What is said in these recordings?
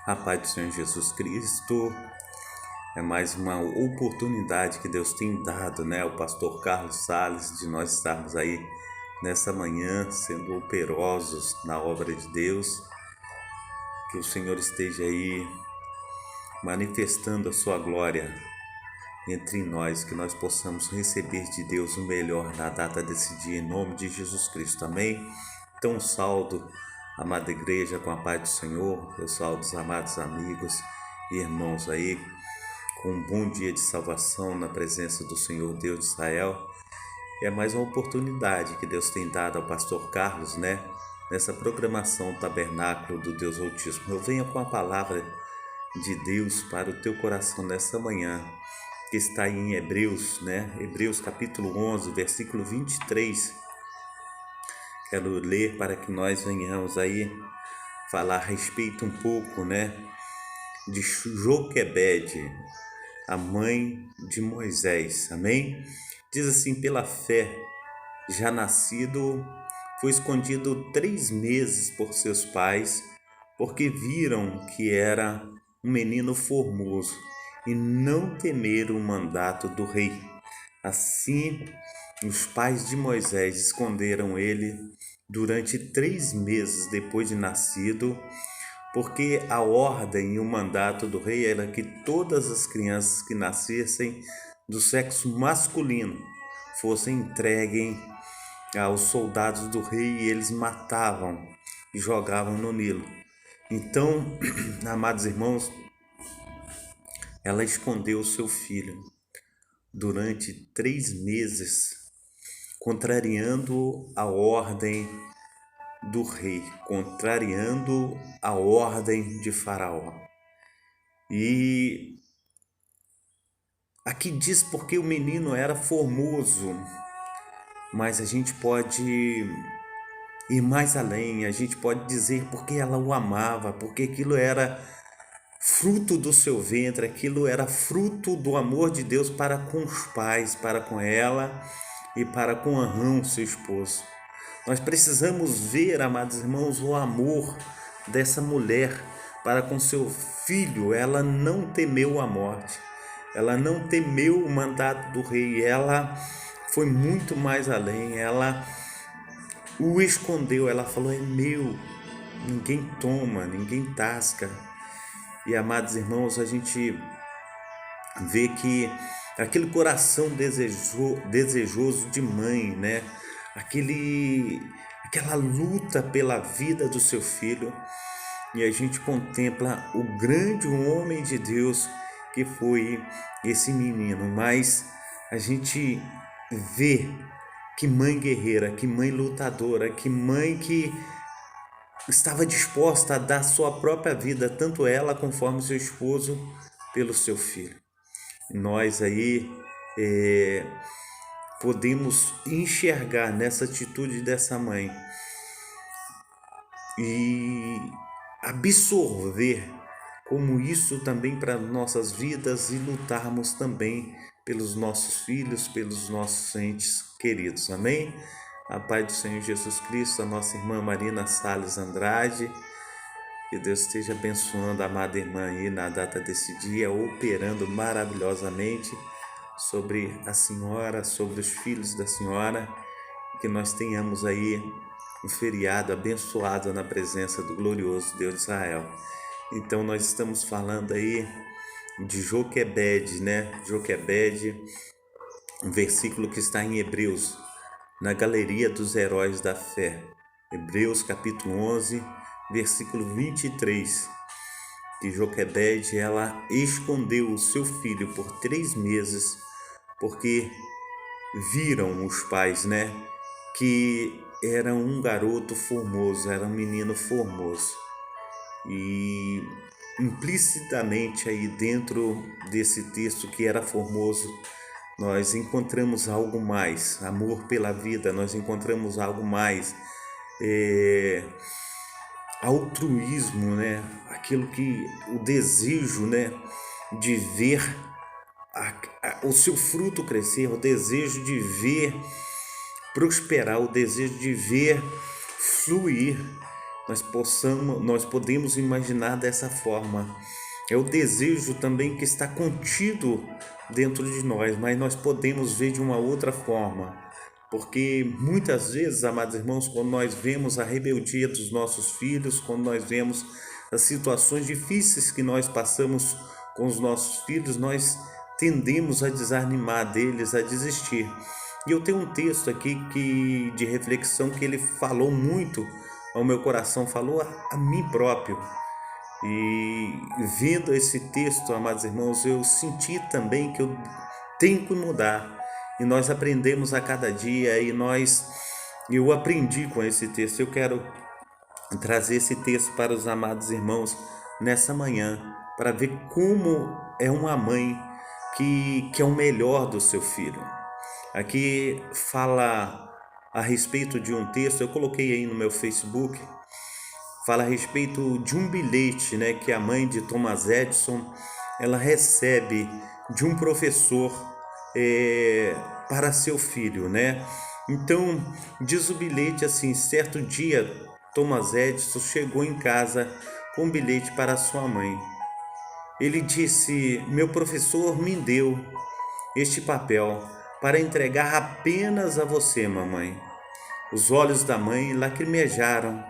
A paz do Senhor Jesus Cristo. É mais uma oportunidade que Deus tem dado, né, ao pastor Carlos Sales, de nós estarmos aí nessa manhã sendo operosos na obra de Deus. Que o Senhor esteja aí manifestando a sua glória entre nós, que nós possamos receber de Deus o melhor na data desse dia, em nome de Jesus Cristo. Amém? Então, saldo, amada igreja, com a paz do Senhor. Eu saldo os amados amigos e irmãos aí, com um bom dia de salvação na presença do Senhor Deus de Israel. É mais uma oportunidade que Deus tem dado ao pastor Carlos, né? Nessa programação Tabernáculo do Deus Altíssimo. Eu venho com a palavra de Deus para o teu coração nessa manhã, que está em Hebreus, né? Hebreus capítulo 11, versículo 23. Quero ler para que nós venhamos aí falar a respeito um pouco, né? De Joquebede, a mãe de Moisés, amém? Diz assim: pela fé, já nascido, foi escondido 3 meses por seus pais, porque viram que era um menino formoso e não temeram o mandato do rei. Assim, os pais de Moisés esconderam ele durante 3 meses depois de nascido, porque a ordem e o mandato do rei era que todas as crianças que nascessem do sexo masculino fossem entregues aos soldados do rei, e eles matavam e jogavam no Nilo. Então, amados irmãos, ela escondeu o seu filho durante 3 meses, contrariando a ordem do rei, contrariando a ordem de Faraó. E aqui diz porque o menino era formoso, mas a gente pode ir mais além, a gente pode dizer porque ela o amava, porque aquilo era fruto do seu ventre, aquilo era fruto do amor de Deus para com os pais, para com ela e para com Arão, seu esposo. Nós precisamos ver, amados irmãos, o amor dessa mulher para com seu filho. Ela não temeu a morte, ela não temeu o mandato do rei, ela foi muito mais além, ela o escondeu, ela falou: é meu, ninguém toma, ninguém tasca. E, amados irmãos, a gente vê que aquele coração desejoso de mãe, né? Aquela luta pela vida do seu filho, e a gente contempla o grande homem de Deus que foi esse menino, mas a gente vê que mãe guerreira, que mãe lutadora, que mãe que estava disposta a dar sua própria vida, tanto ela conforme seu esposo, pelo seu filho. Nós aí podemos enxergar nessa atitude dessa mãe e absorver como isso também para nossas vidas, e lutarmos também pelos nossos filhos, pelos nossos entes queridos, amém? A paz do Senhor Jesus Cristo, a nossa irmã Marina Salles Andrade, que Deus esteja abençoando a amada irmã aí na data desse dia, operando maravilhosamente sobre a senhora, sobre os filhos da senhora, que nós tenhamos aí um feriado abençoado na presença do glorioso Deus de Israel. Então nós estamos falando aí de Joquebede, né? Joquebede, um versículo que está em Hebreus, na galeria dos heróis da fé. Hebreus capítulo 11, versículo 23. Que Joquebede, ela escondeu o seu filho por 3 meses, porque viram os pais, né? Que era um garoto formoso, era um menino formoso. E implicitamente aí dentro desse texto que era formoso, nós encontramos algo mais, amor pela vida, nós encontramos algo mais, altruísmo, né? Aquilo que o desejo, né, de ver o seu fruto crescer, o desejo de ver prosperar, o desejo de ver fluir. nós podemos imaginar dessa forma. É o desejo também que está contido dentro de nós, mas nós podemos ver de uma outra forma. Porque muitas vezes, amados irmãos, quando nós vemos a rebeldia dos nossos filhos, quando nós vemos as situações difíceis que nós passamos com os nossos filhos, nós tendemos a desanimar deles, a desistir. E eu tenho um texto aqui de reflexão que ele falou muito ao meu coração, falou a mim próprio. E vendo esse texto, amados irmãos, eu senti também que eu tenho que mudar. E nós aprendemos a cada dia eu aprendi com esse texto. Eu quero trazer esse texto para os amados irmãos nessa manhã, para ver como é uma mãe que é o melhor do seu filho. Aqui fala a respeito de um texto, eu coloquei aí no meu Facebook, fala a respeito de um bilhete, né, que a mãe de Thomas Edison, ela recebe de um professor para seu filho, né? Então, diz o bilhete assim: certo dia, Thomas Edison chegou em casa com um bilhete para sua mãe. Ele disse: meu professor me deu este papel para entregar apenas a você, mamãe. Os olhos da mãe lacrimejaram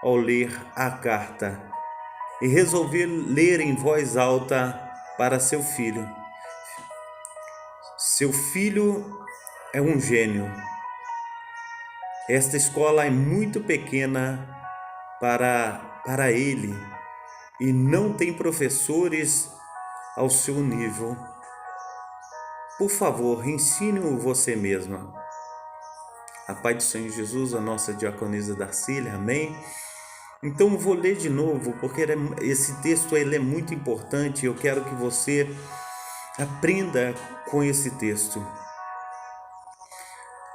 ao ler a carta e resolveu ler em voz alta para seu filho. Seu filho é um gênio. Esta escola é muito pequena para ele e não tem professores ao seu nível. Por favor, ensine-o você mesma. A paz do Senhor Jesus, a nossa diaconisa Darcília, amém? Então vou ler de novo, porque esse texto ele é muito importante. Eu quero que você aprenda com esse texto.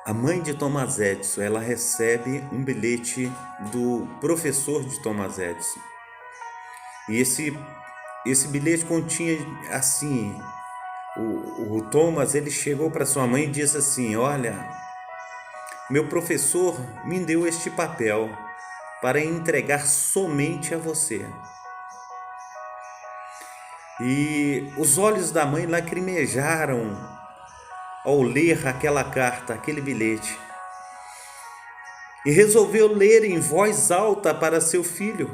A mãe de Thomas Edison, ela recebe um bilhete do professor de Thomas Edison. E esse bilhete continha assim: o Thomas, ele chegou para sua mãe e disse assim: olha, meu professor me deu este papel para entregar somente a você. E os olhos da mãe lacrimejaram ao ler aquela carta, aquele bilhete. E resolveu ler em voz alta para seu filho.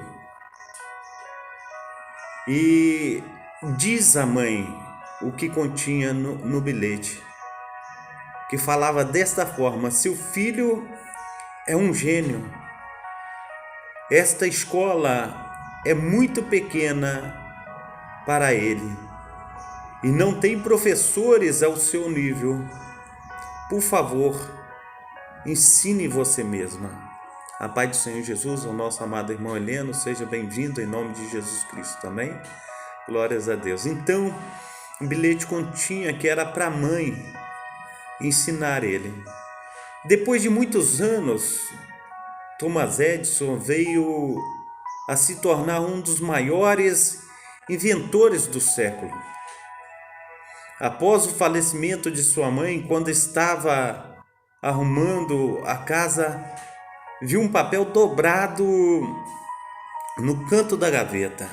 E diz a mãe o que continha no bilhete, que falava desta forma: seu filho é um gênio. Esta escola é muito pequena para ele e não tem professores ao seu nível. Por favor, ensine você mesma. A paz do Senhor Jesus, o nosso amado irmão Heleno, seja bem-vindo em nome de Jesus Cristo, amém? Glórias a Deus. Então, o bilhete continha que era para a mãe ensinar ele. Depois de muitos anos, Thomas Edison veio a se tornar um dos maiores inventores do século. Após o falecimento de sua mãe, quando estava arrumando a casa, viu um papel dobrado no canto da gaveta.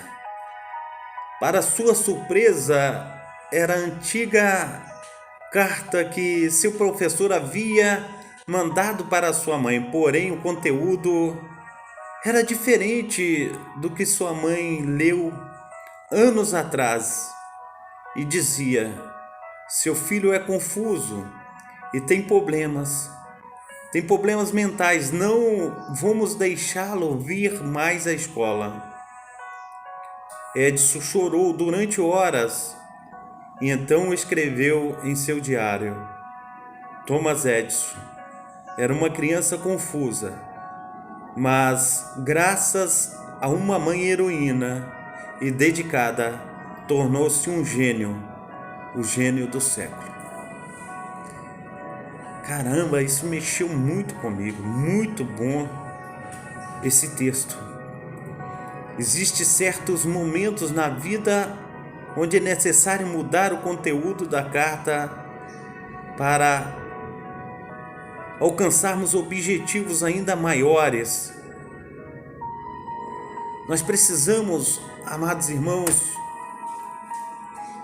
Para sua surpresa, era a antiga carta que seu professor havia mandado para sua mãe, porém o conteúdo era diferente do que sua mãe leu anos atrás e dizia: seu filho é confuso e tem problemas mentais, não vamos deixá-lo vir mais à escola. Edson chorou durante horas e então escreveu em seu diário: Thomas Edison era uma criança confusa, mas graças a uma mãe heroína e dedicada, tornou-se um gênio, o gênio do século. Caramba, isso mexeu muito comigo, muito bom esse texto. Existem certos momentos na vida onde é necessário mudar o conteúdo da carta para alcançarmos objetivos ainda maiores. Nós precisamos, amados irmãos,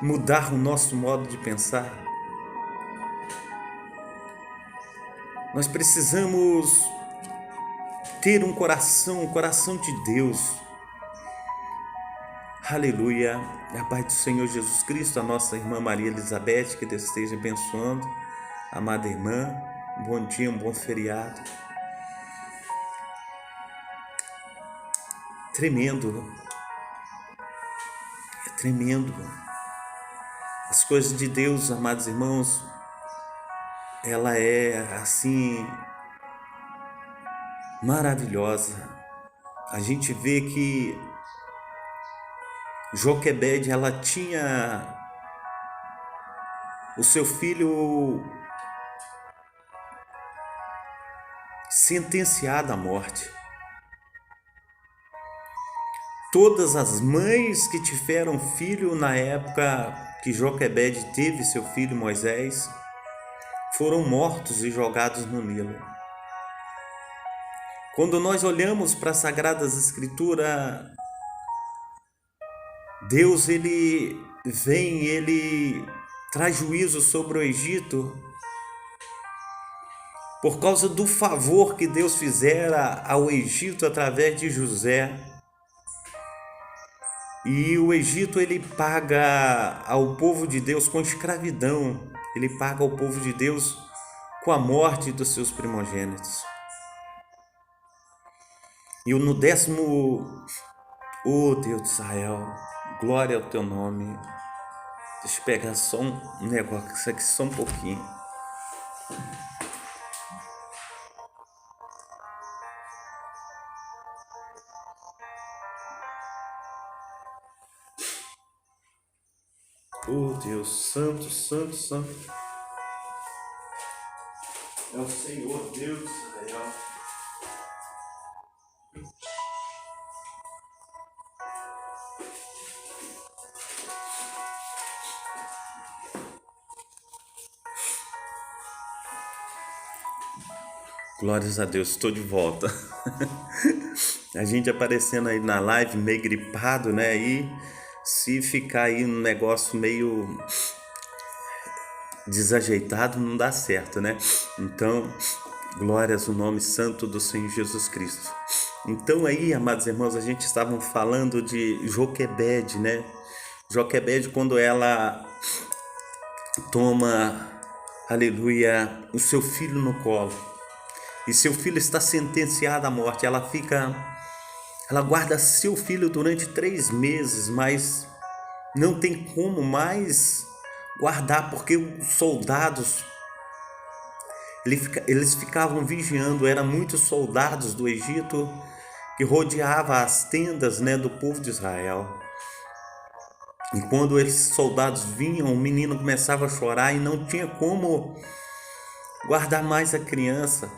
mudar o nosso modo de pensar. Nós precisamos ter um coração de Deus. Aleluia. A paz do Senhor Jesus Cristo, a nossa irmã Maria Elizabeth, que Deus esteja abençoando. Amada irmã, um bom dia, um bom feriado. Tremendo. É tremendo. As coisas de Deus, amados irmãos, ela é assim maravilhosa. A gente vê que Joquebede, ela tinha o seu filho sentenciado à morte. Todas as mães que tiveram filho na época que Joquebede teve seu filho Moisés foram mortos e jogados no Nilo. Quando nós olhamos para as Sagradas Escrituras, Deus ele vem, ele traz juízo sobre o Egito por causa do favor que Deus fizera ao Egito através de José. E o Egito ele paga ao povo de Deus com escravidão, ele paga ao povo de Deus com a morte dos seus primogênitos. E no 10º, oh Deus de Israel, glória ao teu nome. Deixa eu pegar só um negócio, isso aqui só um pouquinho. Oh Deus, santo, santo, santo. É o Senhor Deus de Israel. Glórias a Deus, estou de volta. A gente aparecendo aí na live meio gripado, né? E se ficar aí um negócio meio desajeitado, não dá certo, né? Então, glórias ao nome santo do Senhor Jesus Cristo. Então aí, amados irmãos, a gente estava falando de Joquebede, né? Joquebede, quando ela toma, aleluia, o seu filho no colo, e seu filho está sentenciado à morte, ela guarda seu filho durante 3 meses, mas não tem como mais guardar, porque os soldados, eles ficavam vigiando, eram muitos soldados do Egito que rodeavam as tendas, né, do povo de Israel. E quando esses soldados vinham, o menino começava a chorar e não tinha como guardar mais a criança.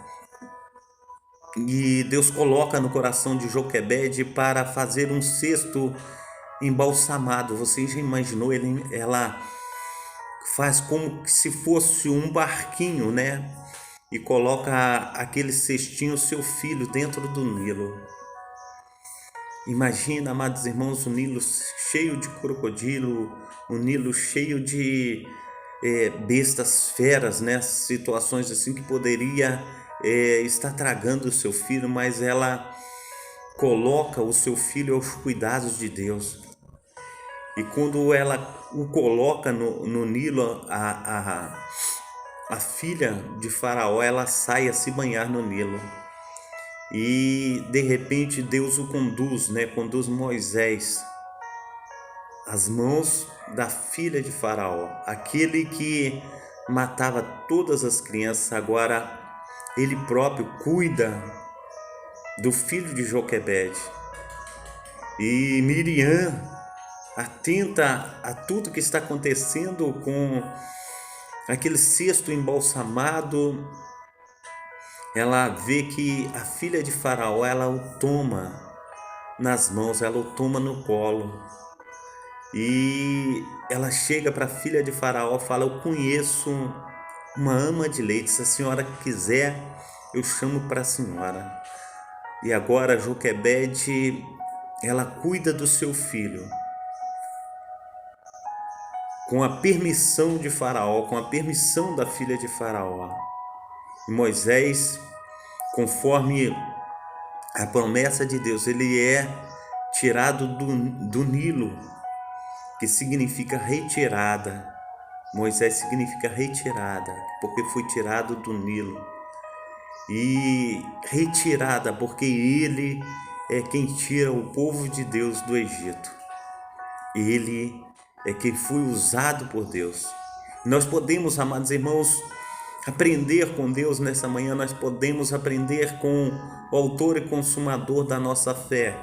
E Deus coloca no coração de Joquebede para fazer um cesto embalsamado. Você já imaginou? Ela faz como se fosse um barquinho, né? E coloca aquele cestinho, seu filho, dentro do Nilo. Imagina, amados irmãos, o Nilo cheio de crocodilo, o Nilo cheio de bestas feras, né? Situações assim que poderia estar tragando o seu filho, mas ela coloca o seu filho aos cuidados de Deus. E quando ela o coloca no Nilo, a filha de Faraó, ela sai a se banhar no Nilo. E de repente Deus o conduz, né? Conduz Moisés às mãos da filha de Faraó, aquele que matava todas as crianças. Agora ele próprio cuida do filho de Joquebede. E Miriam, atenta a tudo que está acontecendo com aquele cesto embalsamado, ela vê que a filha de Faraó, ela o toma nas mãos, ela o toma no colo. E ela chega para a filha de Faraó e fala: eu conheço uma ama de leite, se a senhora quiser, eu chamo para a senhora. E agora Joquebede, ela cuida do seu filho com a permissão de Faraó, com a permissão da filha de Faraó. E Moisés, conforme a promessa de Deus, ele é tirado do Nilo, que significa retirada. Moisés significa retirada, porque foi tirado do Nilo. E retirada, porque ele é quem tira o povo de Deus do Egito. Ele é quem foi usado por Deus. Nós podemos, amados irmãos, aprender com Deus nessa manhã. Nós podemos aprender com o autor e consumador da nossa fé,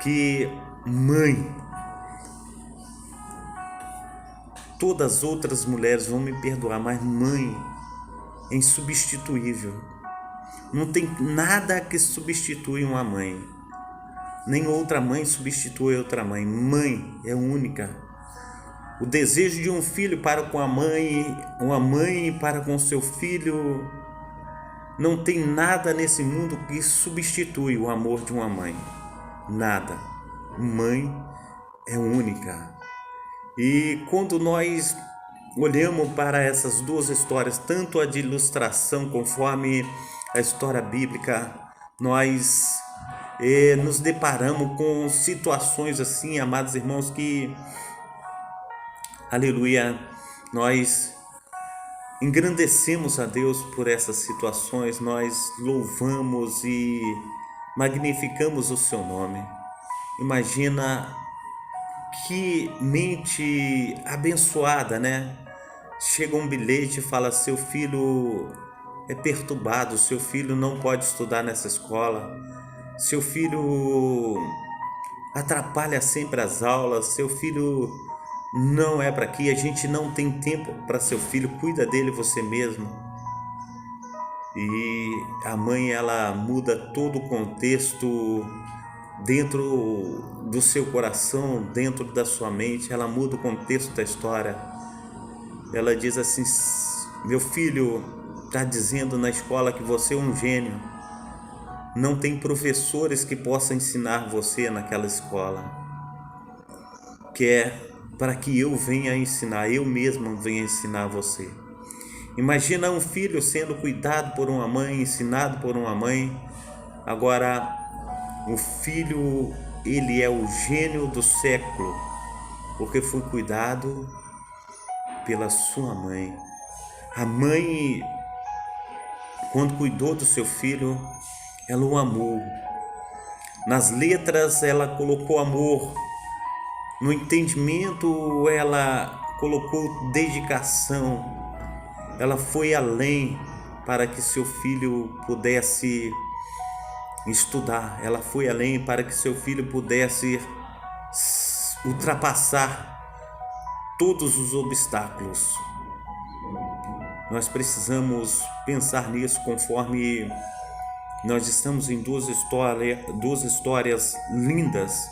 que mãe, todas as outras mulheres vão me perdoar, mas mãe é insubstituível. Não tem nada que substitui uma mãe. Nem outra mãe substitui outra mãe. Mãe é única. O desejo de um filho para com a mãe, uma mãe para com seu filho, não tem nada nesse mundo que substitui o amor de uma mãe. Nada. Mãe é única. E quando nós olhamos para essas duas histórias, tanto a de ilustração conforme a história bíblica, nós nos deparamos com situações assim, amados irmãos, que, aleluia, nós engrandecemos a Deus por essas situações, nós louvamos e magnificamos o seu nome. Imagina que mente abençoada, né? Chega um bilhete e fala: seu filho é perturbado, seu filho não pode estudar nessa escola, seu filho atrapalha sempre as aulas, seu filho não é para aqui, a gente não tem tempo para seu filho, cuida dele você mesmo. E a mãe, ela muda todo o contexto dentro do seu coração, dentro da sua mente, ela muda o contexto da história. Ela diz assim: meu filho está dizendo na escola que você é um gênio, não tem professores que possam ensinar você naquela escola, que é para que eu venha ensinar, eu mesmo venha ensinar você. Imagina um filho sendo cuidado por uma mãe, ensinado por uma mãe. Agora, o filho, ele é o gênio do século, porque foi cuidado pela sua mãe. A mãe, quando cuidou do seu filho, ela o amou. Nas letras ela colocou amor, no entendimento ela colocou dedicação, ela foi além para que seu filho pudesse estudar, ela foi além para que seu filho pudesse ultrapassar todos os obstáculos. Nós precisamos pensar nisso conforme nós estamos em duas histórias lindas.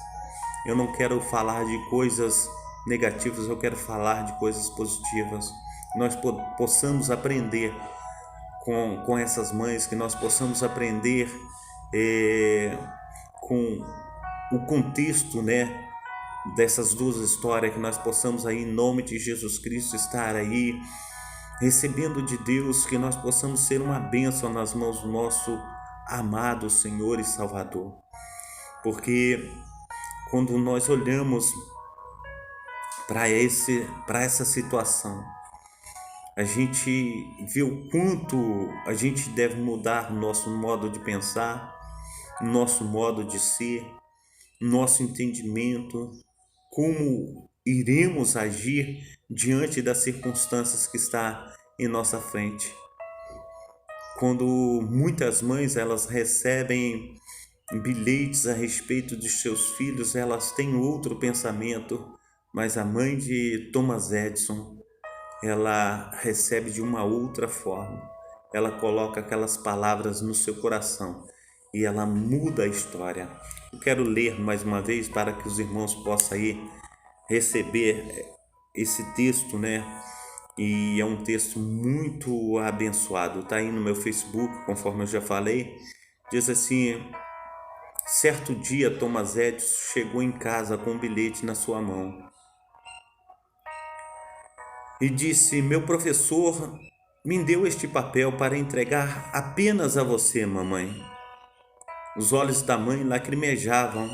Eu não quero falar de coisas negativas, eu quero falar de coisas positivas. Nós possamos aprender com essas mães, que nós possamos aprender com o contexto, né, dessas duas histórias, que nós possamos aí, em nome de Jesus Cristo, estar aí recebendo de Deus, que nós possamos ser uma bênção nas mãos do nosso amado Senhor e Salvador. Porque quando nós olhamos para essa situação, a gente vê o quanto a gente deve mudar nosso modo de pensar, nosso modo de ser, nosso entendimento, como iremos agir diante das circunstâncias que está em nossa frente. Quando muitas mães, elas recebem bilhetes a respeito de seus filhos, elas têm outro pensamento, mas a mãe de Thomas Edison, ela recebe de uma outra forma. Ela coloca aquelas palavras no seu coração e ela muda a história. Eu quero ler mais uma vez para que os irmãos possam aí receber esse texto, né? E é um texto muito abençoado. Está aí no meu Facebook, conforme eu já falei. Diz assim: Certo dia, Thomas Edison chegou em casa com um bilhete na sua mão e disse: meu professor me deu este papel para entregar apenas a você, mamãe. Os olhos da mãe lacrimejavam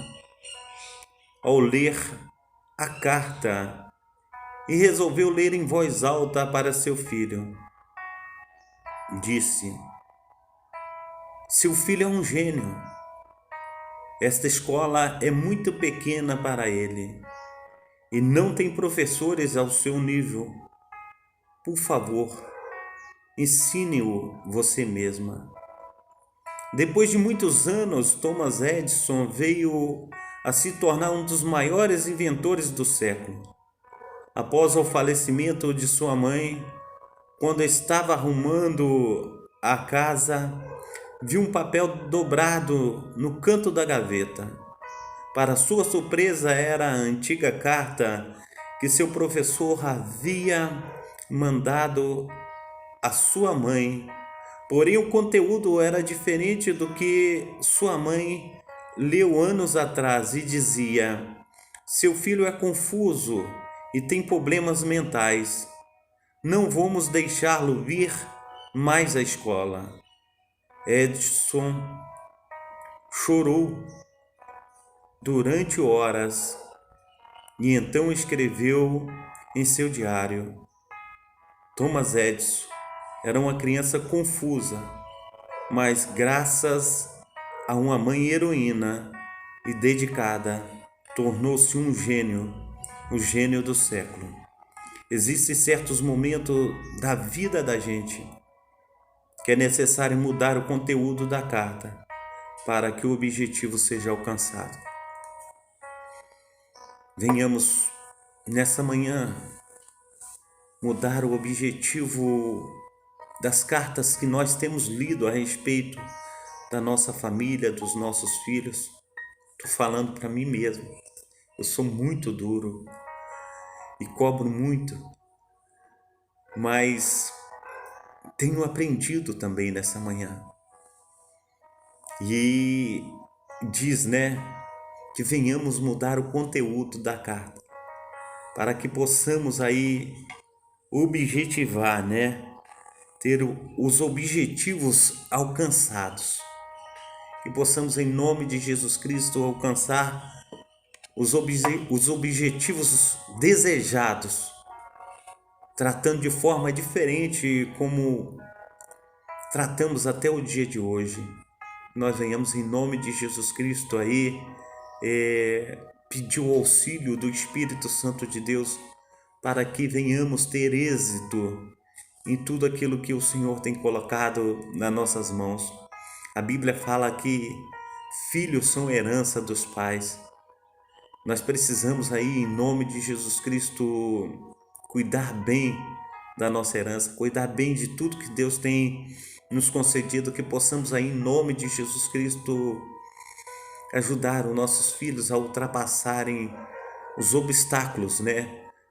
ao ler a carta e resolveu ler em voz alta para seu filho. Disse: seu filho é um gênio. Esta escola é muito pequena para ele e não tem professores ao seu nível. Por favor, ensine-o você mesma. Depois de muitos anos, Thomas Edison veio a se tornar um dos maiores inventores do século. Após o falecimento de sua mãe, quando estava arrumando a casa, viu um papel dobrado no canto da gaveta. Para sua surpresa, era a antiga carta que seu professor havia mandado à sua mãe. Porém, o conteúdo era diferente do que sua mãe leu anos atrás e dizia: seu filho é confuso e tem problemas mentais. Não vamos deixá-lo vir mais à escola. Edison chorou durante horas e então escreveu em seu diário: Thomas Edison era uma criança confusa, mas graças a uma mãe heroína e dedicada, tornou-se um gênio, o gênio do século. Existem certos momentos da vida da gente que é necessário mudar o conteúdo da carta para que o objetivo seja alcançado. Venhamos nessa manhã mudar o objetivo das cartas que nós temos lido a respeito da nossa família, dos nossos filhos. Estou falando para mim mesmo. Eu sou muito duro e cobro muito, mas tenho aprendido também nessa manhã. E diz, que venhamos mudar o conteúdo da carta para que possamos aí objetivar, ter os objetivos alcançados. Que possamos, em nome de Jesus Cristo, alcançar os objetivos desejados, tratando de forma diferente como tratamos até o dia de hoje. Nós venhamos, em nome de Jesus Cristo, aí pedir o auxílio do Espírito Santo de Deus para que venhamos ter êxito em tudo aquilo que o Senhor tem colocado nas nossas mãos. A Bíblia fala que filhos são herança dos pais. Nós precisamos aí, em nome de Jesus Cristo, cuidar bem da nossa herança, cuidar bem de tudo que Deus tem nos concedido, que possamos aí, em nome de Jesus Cristo, ajudar os nossos filhos a ultrapassarem os obstáculos,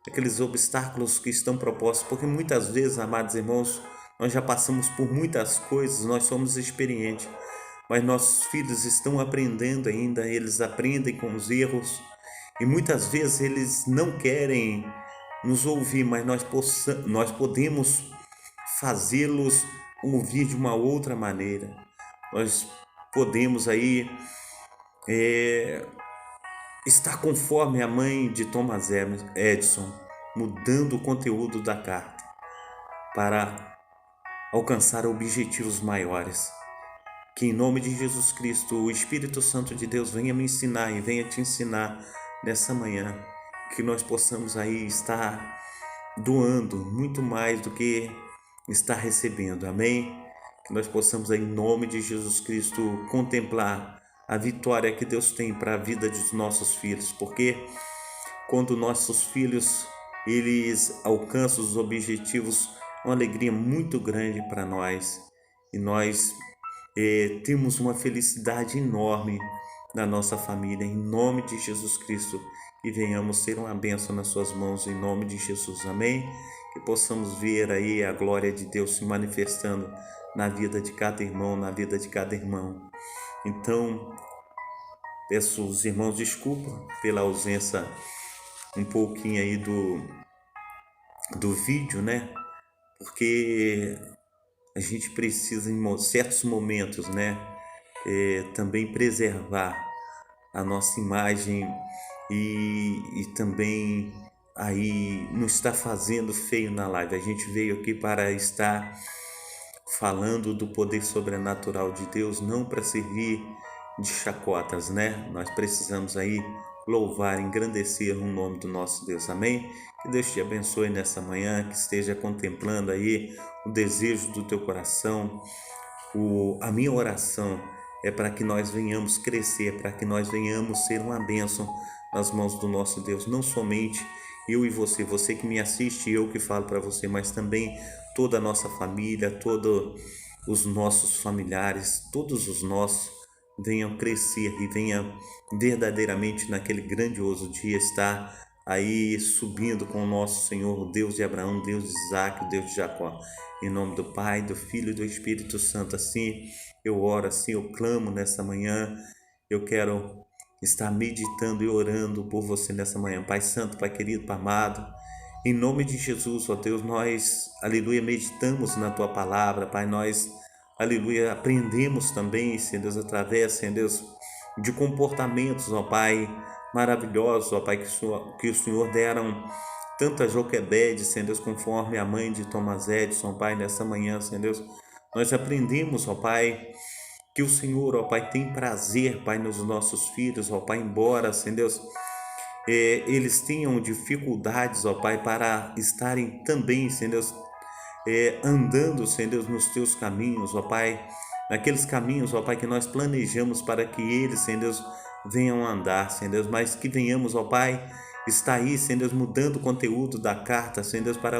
aqueles obstáculos que estão propostos, porque muitas vezes, amados irmãos, nós já passamos por muitas coisas, nós somos experientes, mas nossos filhos estão aprendendo ainda, eles aprendem com os erros e muitas vezes eles não querem nos ouvir, mas nós podemos fazê-los ouvir de uma outra maneira. Nós podemos aí estar conforme a mãe de Thomas Edison, mudando o conteúdo da carta para alcançar objetivos maiores. Que em nome de Jesus Cristo, o Espírito Santo de Deus venha me ensinar e venha te ensinar nessa manhã, que nós possamos aí estar doando muito mais do que está recebendo, amém? Que nós possamos aí, em nome de Jesus Cristo, contemplar a vitória que Deus tem para a vida dos nossos filhos, porque quando nossos filhos eles alcançam os objetivos, uma alegria muito grande para nós, e nós temos uma felicidade enorme na nossa família, em nome de Jesus Cristo, e venhamos ser uma bênção nas suas mãos, em nome de Jesus, amém? Que possamos ver aí a glória de Deus se manifestando na vida de cada irmão, na vida de cada irmão. Então, Peço aos irmãos desculpa pela ausência um pouquinho aí do vídeo, né? Porque a gente precisa em certos momentos, né? Também preservar a nossa imagem e também aí não está fazendo feio na live. A gente veio aqui para estar falando do poder sobrenatural de Deus, não para servir de chacotas, né? Nós precisamos aí louvar, engrandecer o nome do nosso Deus, amém? Que Deus te abençoe nessa manhã, que esteja contemplando aí o desejo do teu coração. A minha oração é para que nós venhamos crescer, para que nós venhamos ser uma bênção nas mãos do nosso Deus, não somente eu e você que me assiste e eu que falo para você, mas também toda a nossa família, todos os nossos familiares, todos os nossos venham crescer e venham verdadeiramente naquele grandioso dia estar aí subindo com o nosso Senhor, o Deus de Abraão, o Deus de Isaac, o Deus de Jacó. Em nome do Pai, do Filho e do Espírito Santo, assim eu oro, assim eu clamo nessa manhã. Eu quero estar meditando e orando por você nessa manhã. Pai Santo, Pai querido, Pai amado, em nome de Jesus, ó Deus, nós, aleluia, meditamos na Tua palavra, Pai, nós, aleluia, aprendemos também, Senhor Deus, através, Senhor Deus, de comportamentos, ó Pai, maravilhosos, ó Pai, que o Senhor deram tanto a Joquebede, Senhor Deus, conforme a mãe de Thomas Edison, Pai, nessa manhã, Senhor Deus, nós aprendemos, ó Pai, que o Senhor, ó Pai, tem prazer, Pai, nos nossos filhos, ó Pai, embora, Senhor Deus, eles tenham dificuldades, ó Pai, para estarem também, Senhor Deus, andando, Senhor Deus, nos teus caminhos, ó Pai, naqueles caminhos, ó Pai, que nós planejamos para que eles, Senhor Deus, venham andar, Senhor Deus, mas que venhamos, ó Pai, estar aí, Senhor Deus, mudando o conteúdo da carta, Senhor Deus, para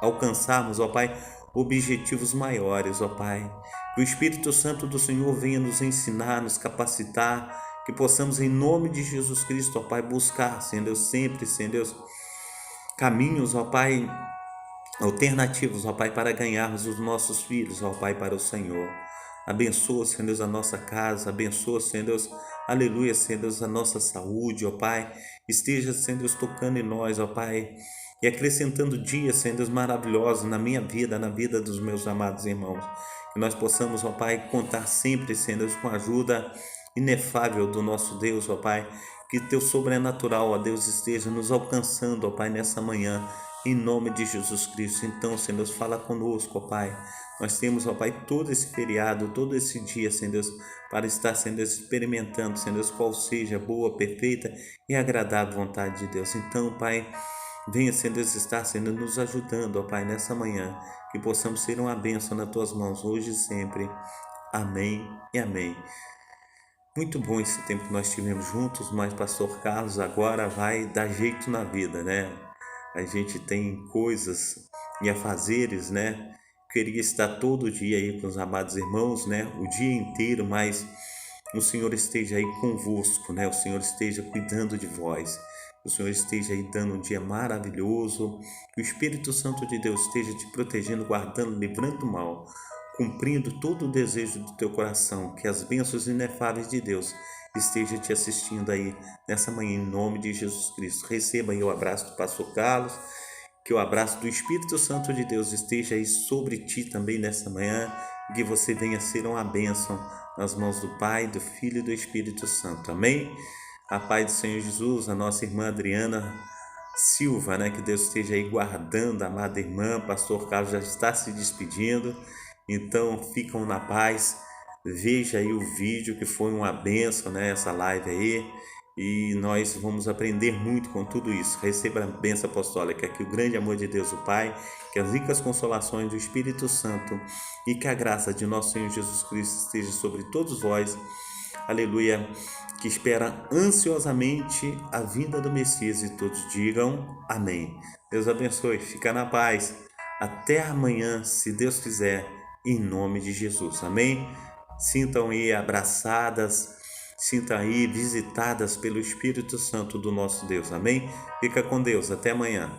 alcançarmos, ó Pai, objetivos maiores, ó Pai. Que o Espírito Santo do Senhor venha nos ensinar, nos capacitar, que possamos, em nome de Jesus Cristo, ó Pai, buscar, Senhor Deus, sempre, Senhor Deus, caminhos, ó Pai, alternativos, ó Pai, para ganharmos os nossos filhos, ó Pai, para o Senhor. Abençoa, Senhor Deus, a nossa casa, abençoa, Senhor Deus, aleluia, Senhor Deus, a nossa saúde, ó Pai. Esteja, Senhor Deus, tocando em nós, ó Pai, e acrescentando dias, Senhor Deus, maravilhosos na minha vida, na vida dos meus amados irmãos. Que nós possamos, ó Pai, contar sempre, Senhor Deus, com a ajuda inefável do nosso Deus, ó Pai. Que teu sobrenatural, ó Deus, esteja nos alcançando, ó Pai, nessa manhã, em nome de Jesus Cristo. Então, Senhor Deus, fala conosco, ó Pai. Nós temos, ó Pai, todo esse feriado, todo esse dia, Senhor Deus, para estar, Senhor Deus, experimentando, Senhor Deus, qual seja a boa, perfeita e agradável vontade de Deus. Então, Pai, venha, Senhor Deus, estar, Senhor, nos ajudando, ó Pai, nessa manhã, que possamos ser uma bênção nas Tuas mãos, hoje e sempre. Amém e amém. Muito bom esse tempo que nós tivemos juntos, mas Pastor Carlos agora vai dar jeito na vida, né? A gente tem coisas e afazeres, né? Queria estar todo dia aí com os amados irmãos, né? O dia inteiro, mas o Senhor esteja aí convosco, né? O Senhor esteja cuidando de vós. O Senhor esteja aí dando um dia maravilhoso. Que o Espírito Santo de Deus esteja te protegendo, guardando, livrando do mal, cumprindo todo o desejo do teu coração. Que as bênçãos inefáveis de Deus esteja te assistindo aí nessa manhã, em nome de Jesus Cristo. Receba aí o abraço do Pastor Carlos. Que o abraço do Espírito Santo de Deus esteja aí sobre ti também nessa manhã, que você venha ser uma bênção nas mãos do Pai, do Filho e do Espírito Santo. Amém? A paz do Senhor Jesus, a nossa irmã Adriana Silva, né? Que Deus esteja aí guardando a amada irmã. Pastor Carlos já está se despedindo, então ficam na paz. Veja aí o vídeo que foi uma bênção, né? Essa live aí. E nós vamos aprender muito com tudo isso. Receba a bênção apostólica, que o grande amor de Deus o Pai, que as ricas consolações do Espírito Santo e que a graça de nosso Senhor Jesus Cristo esteja sobre todos vós. Aleluia, que espera ansiosamente a vinda do Messias, e todos digam amém. Deus abençoe, fica na paz. Até amanhã, se Deus quiser, em nome de Jesus. Amém? Sintam aí abraçadas, sintam aí visitadas pelo Espírito Santo do nosso Deus. Amém? Fica com Deus. Até amanhã.